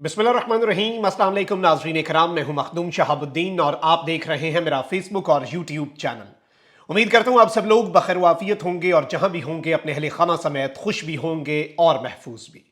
बिस्मिल्लाहिर्रहमानिर्रहीम। अस्सलाम वालेकुम नाज़रीन इकराम, मैं हूं मखदूम शहाबुद्दीन और आप देख रहे हैं मेरा फेसबुक और यूट्यूब चैनल। उम्मीद करता हूं आप सब लोग बखैर वाफियत होंगे और जहां भी होंगे अपने अहले खाना समेत खुश भी होंगे और महफूज भी।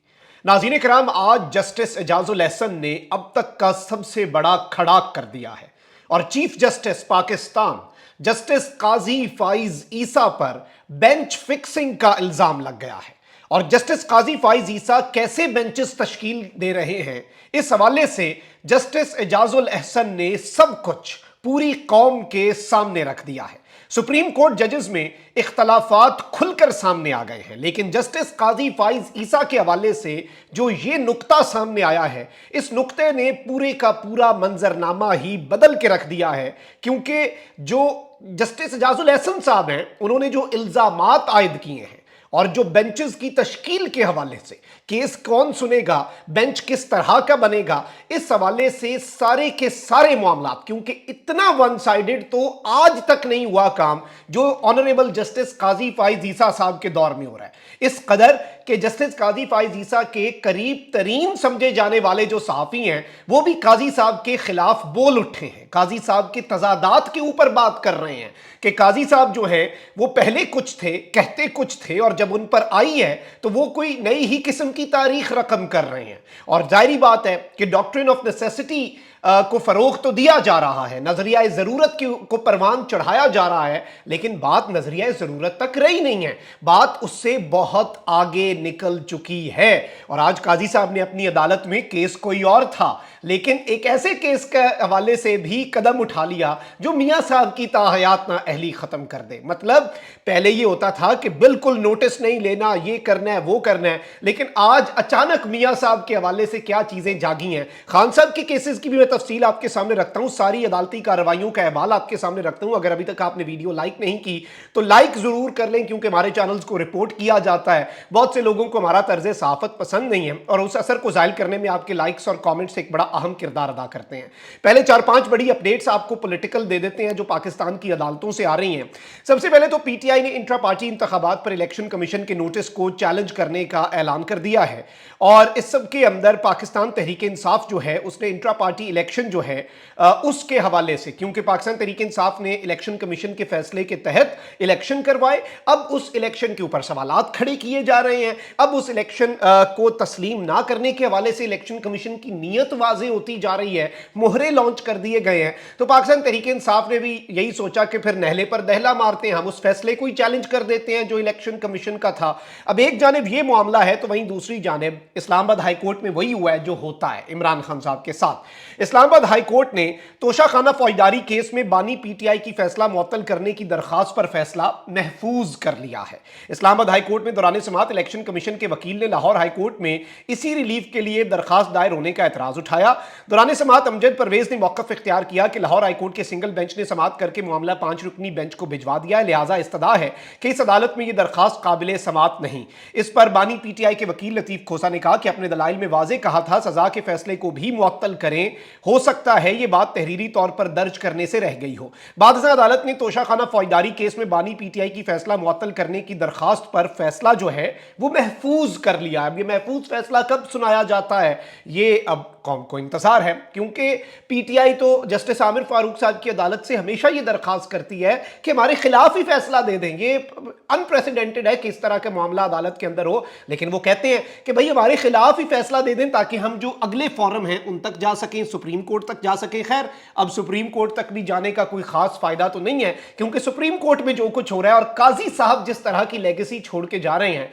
नाज़रीन इकराम, आज जस्टिस एजाजुल एहसन ने अब तक का सबसे बड़ा खड़ाक कर दिया है और चीफ जस्टिस पाकिस्तान जस्टिस काजी फाइज ईसा पर बेंच फिक्सिंग का इल्जाम लग गया है। और जस्टिस काजी फाइज ईसा कैसे बेंचेस तश्कील दे रहे हैं, इस हवाले से जस्टिस एजाजुल एहसन ने सब कुछ पूरी कौम के सामने रख दिया है। सुप्रीम कोर्ट जजेस में इख्तलाफात खुलकर सामने आ गए हैं, लेकिन जस्टिस काजी फाइज ईसा के हवाले से जो ये नुक्ता सामने आया है, इस नुक्ते ने पूरे का पूरा मंजरनामा ही बदल के रख दिया है। क्योंकि जो जस्टिस एजाजुल एहसन साहब हैं, उन्होंने जो इल्जामात आयद किए हैं और जो बेंचेस की तश्कील के हवाले से, केस कौन सुनेगा, बेंच किस तरह का बनेगा, इस हवाले से सारे के सारे मामलात, क्योंकि इतना वन साइडेड तो आज तक नहीं हुआ काम जो ऑनरेबल जस्टिस काजी फाइज ईसा साहब के दौर में हो रहा है। इस कदर कि जस्टिस काजी फाइज ईसा के करीब तरीन समझे जाने वाले जो सहाफ़ी हैं, वो भी काजी साहब के खिलाफ बोल उठे हैं, काजी साहब के तजादात के ऊपर बात कर रहे हैं कि काजी साहब जो है वो पहले कुछ थे, कहते कुछ थे, और जब उन पर आई है तो वो कोई नई ही किस्म की तारीख रकम कर रहे हैं। और जाहिर बात है कि डॉक्ट्रिन ऑफ नेसेसिटी को फरोग तो दिया जा रहा है, नजरिया ज़रूरत को परवान चढ़ाया जा रहा है, लेकिन बात नजरिया ज़रूरत तक रही नहीं है, बात उससे बहुत आगे निकल चुकी है। और आज काजी साहब ने अपनी अदालत में केस कोई और था, लेकिन एक ऐसे केस के हवाले से भी कदम उठा लिया जो मियाँ साहब की ताहयात ना अहली ख़त्म कर दे। मतलब पहले ये होता था कि बिल्कुल नोटिस नहीं लेना, ये करना है वो करना है, लेकिन आज अचानक मियाँ साहब के हवाले से क्या चीज़ें जागी हैं। खान साहब के केसेस की भी मैं तफसील आपके सामने रखता हूँ, सारी अदालती कार्रवाइयों का अहवाल आपके सामने रखता हूँ। अगर अभी तक आपने वीडियो लाइक नहीं की तो लाइक ज़रूर कर लें, क्योंकि हमारे चैनल्स को रिपोर्ट किया जाता है। बहुत से लोगों को हमारा तर्ज सहाफ़त पसंद नहीं है और उस असर को ज़ाहिर करने में आपके लाइक्स और कॉमेंट्स एक बड़ा अहम किरदार अदा करते हैं। पहले 4-5 बड़ी अपडेट्स आपको पॉलिटिकल दे देते हैं जो पाकिस्तान की अदालतों से आ रही हैं। सबसे पहले तो पीटीआई ने इंट्रा पार्टी इंतखाबात पर इलेक्शन कमीशन के नोटिस को चैलेंज करने का ऐलान कर दिया है। और इस सब के अंदर पाकिस्तान तहरीक इंसाफ जो है उसने इंट्रा पार्टी इलेक्शन जो है उसके हवाले से, क्योंकि पाकिस्तान तहरीक इंसाफ ने इलेक्शन कमीशन के फैसले के तहत इलेक्शन करवाए, अब उस इलेक्शन के ऊपर सवालात खड़े किए जा रहे हैं। अब उस इलेक्शन को तस्लीम ना करने के हवाले से इलेक्शन कमीशन की नीयत वाज़ेह होती जा रही है, मोहरे लॉन्च कर दिए गए हैं। तो पाकिस्तान तहरीक इंसाफ ने भी यही सोचा कि फिर नहले पर दहला मारते हैं, हम उस फैसले को ही चैलेंज कर देते हैं जो इलेक्शन कमीशन का था। अब एक जानिब ये मामला है तो वहीं दूसरी जानिब इस्लामाबाद हाई कोर्ट में वही हुआ है जो होता है इमरान खान साहब के साथ। इस्लामाबाद हाई कोर्ट ने तोशाखाना फौजदारी केस में बानी पीटीआई की फैसला मुअत्तल करने की दरखास्त पर फैसला महफूज कर लिया है। इस्लामाबाद हाई कोर्ट में दौरान समाअत इलेक्शन कमीशन के वकील ने लाहौर हाई कोर्ट में इसी रिलीफ के लिए दरखास्त दायर होने का एतराज उठाया। दौरान समाअत अमजद परवेज ने मौक़िफ़ इख्तियार किया कि लाहौर हाई कोर्ट के सिंगल बेंच ने समाअत करके मामला 5 रुकनी बेंच को भिजवा दिया है, लिहाजा इस्तदा है कि इस अदालत में यह दरखास्त काबिल समाअत नहीं। इस पर बानी पीटीआई के वकील लतीफ़ खोसा ने कहा कि अपने दलाइल में वाज़ेह कहा था सजा के फैसले को भी मुअत्तल करें, हो सकता है ये बात तहरीरी तौर पर दर्ज करने से रह गई हो। बाद अदालत ने तोशाखाना फौजदारी केस में बानी पीटीआई की फैसला मुअत्तल करने की दरखास्त पर फैसला जो है वो महफूज कर लिया। अब ये महफूज फैसला कब सुनाया जाता है ये अब कौम को इंतजार है, क्योंकि पीटीआई तो जस्टिस आमिर फारूक साहब की अदालत से हमेशा ये दरखास्त करती है कि हमारे खिलाफ ही फैसला दे दें। ये अनप्रेसिडेंटेड है कि इस तरह का मामला अदालत के अंदर हो, लेकिन वो कहते हैं कि भाई हमारे खिलाफ ही फैसला दे दें ताकि हम जो अगले फॉरम हैं उन तक जा सकें, सुप्रीम कोर्ट तक जा सकें। खैर, अब सुप्रीम कोर्ट तक भी जाने का कोई खास फायदा तो नहीं है, क्योंकि सुप्रीम कोर्ट में जो कुछ हो रहा है और काजी साहब जिस तरह की लेगेसी छोड़ के जा रहे हैं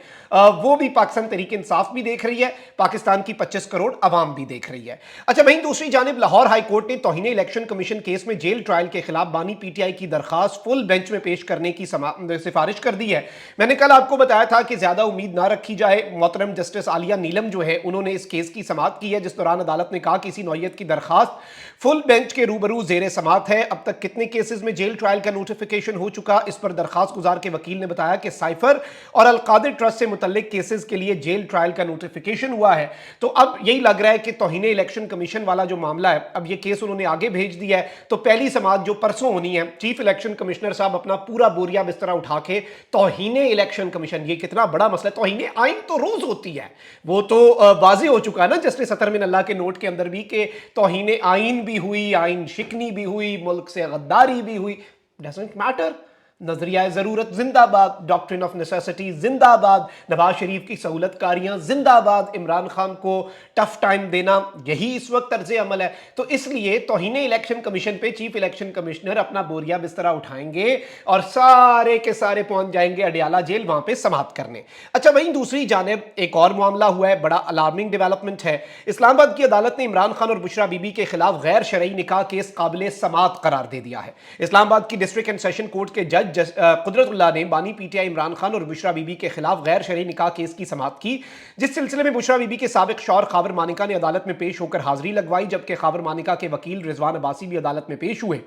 वो भी पाकिस्तान तहरीक इंसाफ भी देख रही है, पाकिस्तान की 25 करोड़ आवाम भी देख रही है। अच्छा, वहीं दूसरी जानिब लाहौर हाई कोर्ट ने तौहीन इलेक्शन कमीशन केस में जेल ट्रायल के खिलाफ बानी पीटीआई की दरखास्त फुल बेंच में पेश करने की सिफारिश कर दी है। मैंने कल आपको बताया था कि ज्यादा उम्मीद ना रखी जाए। मोहतरम जस्टिस आलिया नीलम जो है उन्होंने इस केस की समाअत की है, जिस दौरान अदालत ने कहा कि इसी नौयत की दरखास्त दरखास्त फुल बेंच के रूबरू जेर समात है। अब तक कितने केसेस में जेल ट्रायल का नोटिफिकेशन हो चुका, इस पर दरखास्त गुजार के वकील ने बताया कि साइफर और अलकादिर ट्रस्ट से मुतल्लिक केसेस के लिए जेल ट्रायल का नोटिफिकेशन हुआ है। तो अब यही लग रहा है कि तौहीने इलेक्शन कमीशन वाला जो मामला है, अब ये केस उन्होंने आगे भेज दिया है। तो पहली समात जो परसों होनी है, चीफ इलेक्शन कमिश्नर साहब अपना पूरा बोरिया बिस्तरा उठा के तौहीने इलेक्शन कमीशन, ये कितना बड़ा मसला है। तौहीने आइन तो रोज होती है, वो तो वाज़ेह हो चुका है ना जस्टिस अतर मिन अल्लाह के नोट के अंदर भी कि तौहीने आइन भी हुई, आइन शिकनी भी हुई, मुल्क से गद्दारी भी हुई। डजंट मैटर, नजरिया ज़रूरत जिंदाबाद, डॉक्ट्रिन ऑफ नेसेसिटी जिंदाबाद, नवाज शरीफ की सहूलतकारियां जिंदाबाद, इमरान खान को टफ टाइम देना, यही इस वक्त तर्ज अमल है। तो इसलिए तौहीने इलेक्शन कमीशन पे चीफ इलेक्शन कमिश्नर अपना बोरिया बिस्तरा उठाएंगे और सारे के सारे पहुंच जाएंगे अडियाला जेल, वहां पे समाप्त करने। अच्छा, वहीं दूसरी जानिब एक और मामला हुआ है, बड़ा अलार्मिंग डेवलपमेंट है। इस्लामाबाद की अदालत ने इमरान खान और बुशरा बीबी के खिलाफ गैर शरई निकाह केस काबिल समात करार दे दिया है। इस्लामाबाद की डिस्ट्रिक्ट एंड सेशन कोर्ट के जज कुदरतुल्लाह ने बानी पीटीआई इमरान खान और बुशरा बीबी के खिलाफ गैर शरई निकाह केस की समाअत की, जिस सिलसिले में बुशरा बीबी के साबिक शौहर खावर मानिका ने अदालत में पेश होकर हाजिरी लगवाई, जबकि खावर मानिका के वकील रिजवान अब्बासी भी अदालत में पेश हुए।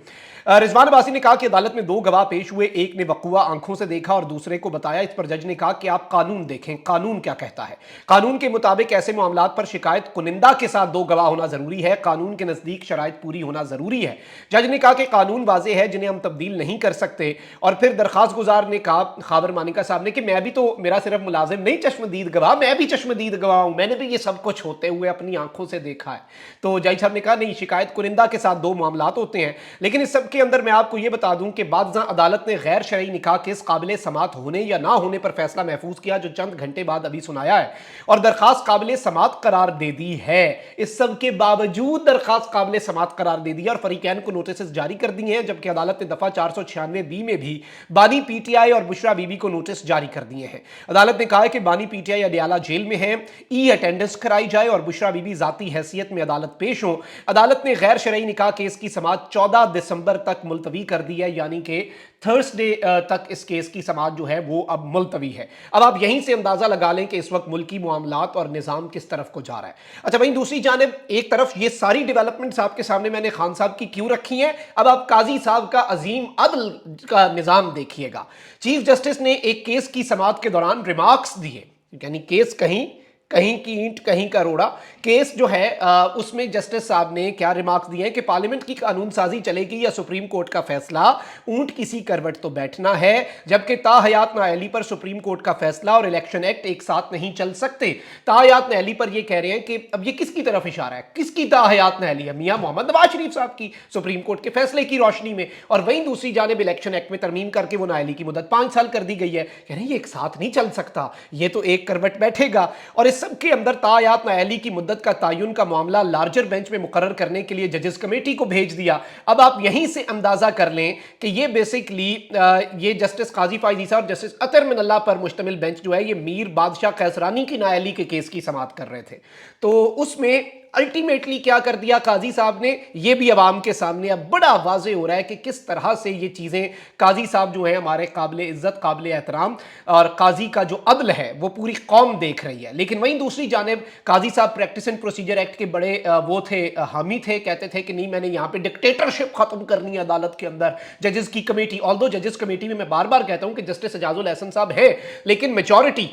रिजवान अब्बासी ने कहा कि अदालत में दो गवाह पेश हुए, एक ने वक़ुआ आंखों से देखा और दूसरे को बताया। इस पर जज ने कहा कि आप कानून देखें, कानून क्या कहता है। कानून के मुताबिक ऐसे मामलात पर शिकायत कुनिंदा के साथ दो गवाह होना जरूरी है, कानून के नजदीक शराइत पूरी होना जरूरी है। जज ने कहा कि कानून वाज़ेह है जिन्हें हम तब्दील नहीं कर सकते। और फिर दरखास्त गुजार ने कहा, खाबर मानिका साहब ने, कि मैं भी तो, मेरा सिर्फ मुलाजिम नहीं चश्मदीद गवाह, मैं भी चश्मदीद गवाह हूं, मैंने भी ये सब कुछ होते हुए अपनी आंखों से देखा है। तो जज साहब ने कहा नहीं, शिकायत कुनिंदा के साथ दो मामलात होते हैं। लेकिन इस सब के अंदर मैं आपको ये बता दूं कि बाद अदालत ने गैर शरई निकाह केस काबिल समात होने या ना होने पर फैसला महफूज किया, जो चंद घंटे बाद अभी सुनाया है, और दरखास्त काबिल समात करार दे दी है। इस सब के बावजूद दरखास्त काबिल समात करार दे दी और फरीकैन को नोटिस जारी कर दिए हैं, जबकि अदालत ने दफा 496 में भी बानी पीटीआई और बुशरा बीबी को नोटिस जारी कर दिए हैं। अदालत ने कहा है कि बानी पीटीआई अडियाला जेल में है, ई अटेंडेंस कराई जाए और बुशरा बीबी जाती हैसियत में अदालत पेश हो। अदालत ने गैर शरई निकाह केस की समाअत 14 दिसंबर तक मुलतवी कर दी है, यानी कि थर्सडे तक इस केस की समाअत जो है वो अब मुलतवी है। अब आप यहीं से अंदाजा लगा लें कि इस वक्त मुल्की मामलात और निजाम किस तरफ को जा रहा है। अच्छा, वहीं दूसरी जानिब एक तरफ ये सारी डेवलपमेंट्स आपके सामने मैंने खान साहब की क्यों रखी हैं, अब आप काजी साहब का अजीम अदल का निजाम देखिएगा। चीफ जस्टिस ने एक केस की समाअत के दौरान रिमार्क्स दिए, यानी केस कहीं कहीं की ईंट कहीं का रोड़ा, केस जो है उसमें जस्टिस साहब ने क्या रिमार्क्स दिए हैं कि पार्लियामेंट की कानून साजी चलेगी या सुप्रीम कोर्ट का फैसला, ऊंट किसी करवट तो बैठना है, जबकि ताहयात नाअहली पर सुप्रीम कोर्ट का फैसला और इलेक्शन एक्ट एक साथ नहीं चल सकते। ताहयात नाअहली पर ये कह रहे हैं कि अब ये किसकी तरफ इशारा है, किसकी ताहयात नाअहली है, मियां मोहम्मद नवाज शरीफ साहब की, सुप्रीम कोर्ट के फैसले की रोशनी में। और वहीं दूसरी जानिब इलेक्शन एक्ट में तरमीम करके वो नाअहली की मुद्दत 5 साल कर दी गई है, कह रहे हैं ये एक साथ नहीं चल सकता, ये तो एक करवट बैठेगा। और इस सब के अंदर तायात नाअहली की मुद्दत का तायुन का मामला लार्जर बेंच में मुकर्रर करने के लिए जजेस कमेटी को भेज दिया। अब आप यहीं से अंदाजा कर लें कि ये बेसिकली ये जस्टिस काजी फाइज ईसा और जस्टिस अतर मिन अल्लाह पर मुश्तमिल बेंच जो है, ये मीर बादशाह कैसरानी की नाअहली के केस की समाअत कर रहे थे। तो उसमें अल्टीमेटली क्या कर दिया काजी साहब ने, ये भी अवाम के सामने अब बड़ा वाज़ेह हो रहा है कि किस तरह से ये चीज़ें, काजी साहब जो है हमारे काबिल इज़्ज़त, काबिल एहतराम, और काजी का जो अदल है वो पूरी कौम देख रही है। लेकिन वहीं दूसरी जानिब काजी साहब प्रैक्टिस एंड प्रोसीजर एक्ट के बड़े वो थे, हामी थे, कहते थे कि नहीं मैंने यहाँ पे डिक्टेटरशिप खत्म करनी है अदालत के अंदर। जजेस की कमेटी, ऑल्दो जजेस कमेटी में मैं बार बार कहता हूँ कि जस्टिस एजाजुल एहसन साहब है, लेकिन मेजॉरिटी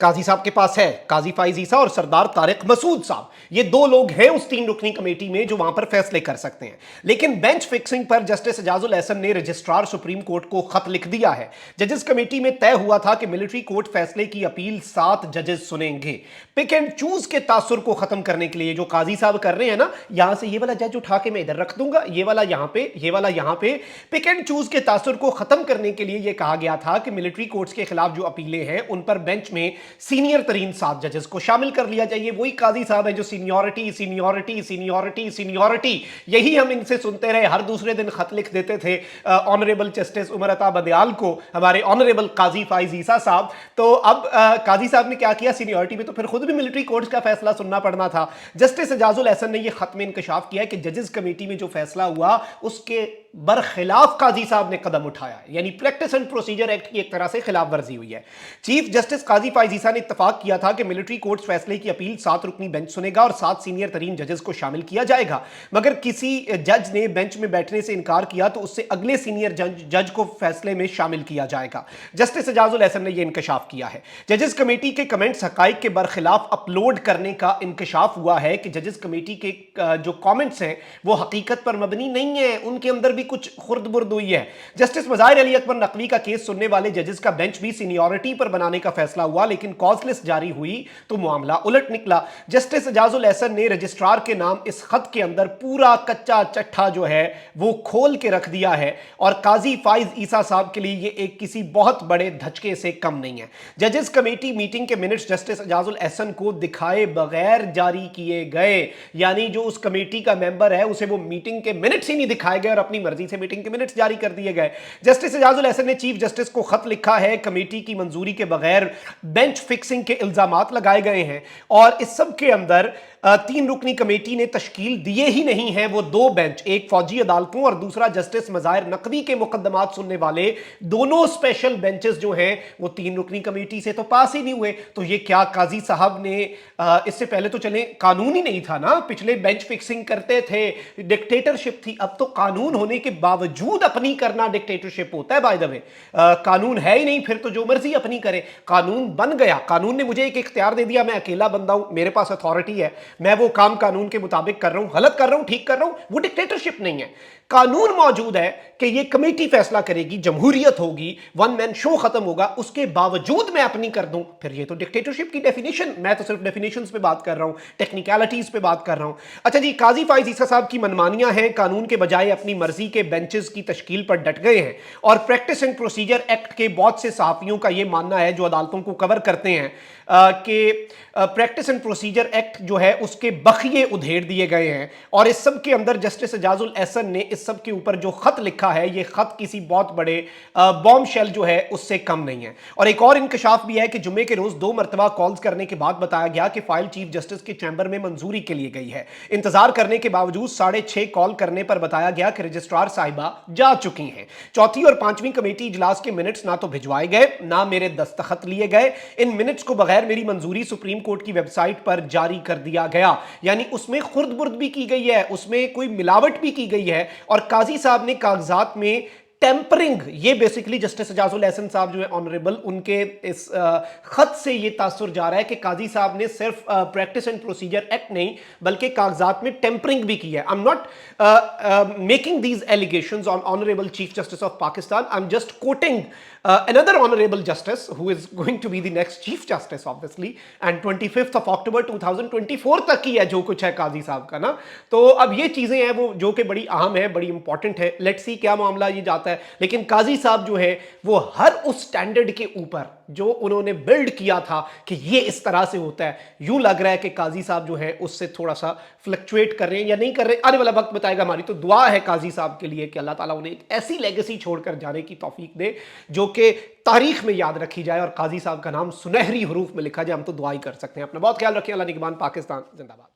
काजी साहब के पास है, काजी फाइज ईसा और सरदार तारिक मसूद साहब, ये दो लोग हैं उस 3 रुकनी कमेटी में जो वहां पर फैसले कर सकते हैं। लेकिन बेंच फिक्सिंग पर जस्टिस एजाजुल एहसन ने रजिस्ट्रार सुप्रीम कोर्ट को खत लिख दिया है। जजेस कमेटी में तय हुआ था कि मिलिट्री कोर्ट फैसले की अपील 7 जजेस सुनेंगे। पिक एंड चूज के तासुर को खत्म करने के लिए जो काजी साहब कर रहे हैं ना, यहां से ये वाला जज उठा के मैं इधर रख दूंगा, ये वाला यहां पे, ये वाला यहां पे, पिक एंड चूज के तासुर को खत्म करने के लिए यह कहा गया था कि मिलिट्री कोर्ट्स के खिलाफ जो अपीलें हैं उन पर बेंच में सीनियर तरीन 7 जजेस को शामिल कर लिया जाए। वही काजी साहब है जो सीनियरिटी सीनियरिटी सीनियरिटी सीनियरिटी, यही हम इनसे सुनते रहे, हर दूसरे दिन खत लिख देते थे ऑनरेबल जस्टिस उमर अता बदयाल को, हमारे ऑनरेबल काजी फाइज ईसा साहब। तो अब काजी साहब ने क्या किया, सीनियरिटी में तो फिर खुद भी मिलिट्री कोर्ट्स का फैसला सुनना पड़ना था। जस्टिस एजाजुल एहसन ने यह खत में इंकशाफ किया कि जजेस कमेटी में जो फैसला हुआ उसके बरखिलाफ काजी साहब ने कदम उठाया, यानी प्रैक्टिस एंड प्रोसीजर एक्ट की एक तरह से खिलाफ वर्जी हुई है। चीफ जस्टिस काजी फाइज अजीजा ने इत्तफाक किया था कि मिलिट्री कोर्ट्स फैसले की अपील 7 रुकनी बेंच सुनेगा और 7 सीनियर तरीन जजेस को शामिल किया जाएगा। मगर किसी जज ने बेंच में बैठने से इनकार किया तो उससे अगले सीनियर जज को फैसले में शामिल किया जाएगा। जस्टिस एजाजुल एहसन ने यह इंकशाफ किया है। जजेस कमेटी के कमेंट्स हकाइक के बरखिलाफ अपलोड करने का इंकशाफ हुआ है कि जजेस कमेटी के जो कमेंट्स हैं वो हकीकत पर मबनी नहीं है, उनके अंदर भी कुछ खुर्द-बुर्द हुई है। जस्टिस मज़ाहिर अली अकबर नकवी का केस सुनने वाले जजेस का बेंच भी सीनियरिटी पर बनाने का फैसला हुआ, लेकिन कॉज लिस्ट जारी हुई तो मामला उलट निकला। जस्टिस एजाजुल एहसन ने रजिस्ट्रार के नाम इस खत के अंदर पूरा कच्चा चट्ठा जो है वो खोल के रख दिया है और काजी फाइज ईसा साहब के लिए ये एक किसी बहुत बड़े धचके से कम नहीं है। जजेस कमेटी मीटिंग के मिनट्स जस्टिस एजाजुल एहसन को दिखाए बगैर जारी किए गए, यानी जो उस कमेटी का मेंबर है उसे वो मीटिंग के मिनट्स ही नहीं दिखाए गए और अपनी मर्जी से मीटिंग के मिनट्स जारी कर दिए गए। जस्टिस एजाजुल एहसन ने चीफ जस्टिस को खत लिखा है, कमेटी की मंजूरी के बगैर बेंच फिक्सिंग के इल्जामात लगाए गए हैं और इस सब के अंदर 3 रुकनी कमेटी ने तश्कील दिए ही नहीं है वो 2 बेंच, एक फौजी अदालतों और दूसरा जस्टिस मज़ाहिर नकवी के मुकदमात सुनने वाले दोनों स्पेशल बेंचेस जो हैं वो 3 रुकनी कमेटी से तो पास ही नहीं हुए। तो ये क्या काजी साहब ने इससे पहले तो चले कानून ही नहीं था ना, पिछले बेंच फिक्सिंग करते थे, डिक्टेटरशिप थी, अब तो कानून होने के बावजूद अपनी करना डिक्टेटरशिप होता है। बाय द वे कानून है ही नहीं फिर तो जो मर्जी अपनी करे। कानून बन गया, कानून ने मुझे एक इख्तियार दे दिया, मैं अकेला बंदा हूं, मेरे पास अथॉरिटी है, मैं वो काम कानून के मुताबिक कर रहा हूं, गलत कर रहा हूं, ठीक कर रहा हूं, वो डिक्टेटरशिप नहीं है। कानून मौजूद है कि ये कमेटी फैसला करेगी, जमहूरियत होगी, वन मैन शो खत्म होगा, उसके बावजूद मैं अपनी कर दूं, फिर ये तो डिक्टेटरशिप की डेफिनेशन। मैं तो सिर्फ डेफिनेशंस पे बात कर रहा हूं, टेक्निकलिटीज पे बात कर रहा हूं। अच्छा जी, काजी फाइज ईसा साहब की मनमानियां हैं, कानून के बजाय अपनी मर्जी के बेंचेस की तश्कील पर डट गए हैं और प्रैक्टिस एंड प्रोसीजर एक्ट के बहुत से सहाफियों का यह मानना है जो अदालतों को कवर करते हैं कि प्रैक्टिस एंड प्रोसीजर एक्ट जो है उसके बखिए उधेड़ दिए गए हैं और इस सब के अंदर जस्टिस एजाजुल एहसन ने इस सब के ऊपर जो खत लिखा है ये खत किसी बहुत बड़े बॉम्ब शेल जो है उससे कम नहीं है। और एक और इंकशाफ भी है कि जुम्मे के रोज 2 मरतबा कॉल्स करने के बाद बताया गया कि फाइल चीफ जस्टिस के चैम्बर में मंजूरी के लिए गई है। इंतजार करने के बावजूद 6:30 कॉल करने पर बताया गया कि रजिस्ट्रार साहिबा जा चुकी हैं। चौथी और 5वीं कमेटी इजलास के मिनट्स ना तो भिजवाए गए ना मेरे दस्तखत लिए गए। इन मिनट्स को बगैर मेरी मंजूरी सुप्रीम कोर्ट की वेबसाइट पर जारी कर दिया गया, यानी उसमें खुर्द-बुर्द भी की गई है, उसमें कोई मिलावट भी की गई है और काजी साहब ने कागजात में टेम्परिंग, ये बेसिकली जस्टिस एजाजुल एहसन साहब जो है ऑनरेबल, उनके इस खत से ये तासुर जा रहा है कि काजी साहब ने सिर्फ प्रैक्टिस एंड प्रोसीजर एक्ट नहीं बल्कि कागजात में टेम्परिंग भी की है। I am not making these allegations on honourable chief justice of Pakistan, I am just coating another honorable justice who is going to be the next chief justice obviously, and 25th of October 2024 तक ही है जो कुछ है काजी साहब का ना। तो अब ये चीजें हैं वो जो कि बड़ी अहम है, बड़ी इंपॉर्टेंट है, लेट्स सी क्या मामला ये जाता है। लेकिन काजी साहब जो है वो हर उस स्टैंडर्ड के ऊपर जो उन्होंने बिल्ड किया था कि ये इस तरह से होता है, यूं लग रहा है कि काजी साहब जो है उससे थोड़ा सा फ्लक्चुएट कर रहे हैं या नहीं कर रहे, आने वाला वक्त बताएगा। हमारी तो दुआ है काजी साहब के लिए कि अल्लाह ताला उन्हें एक ऐसी लेगेसी छोड़कर जाने की तौफीक दे जो कि तारीख में याद रखी जाए और काजी साहब का नाम सुनहरी हरूफ में लिखा जाए। हम तो दुआ ही कर सकते हैं। अपना बहुत ख्याल रखें। अल्लाह निगहबान। पाकिस्तान जिंदाबाद।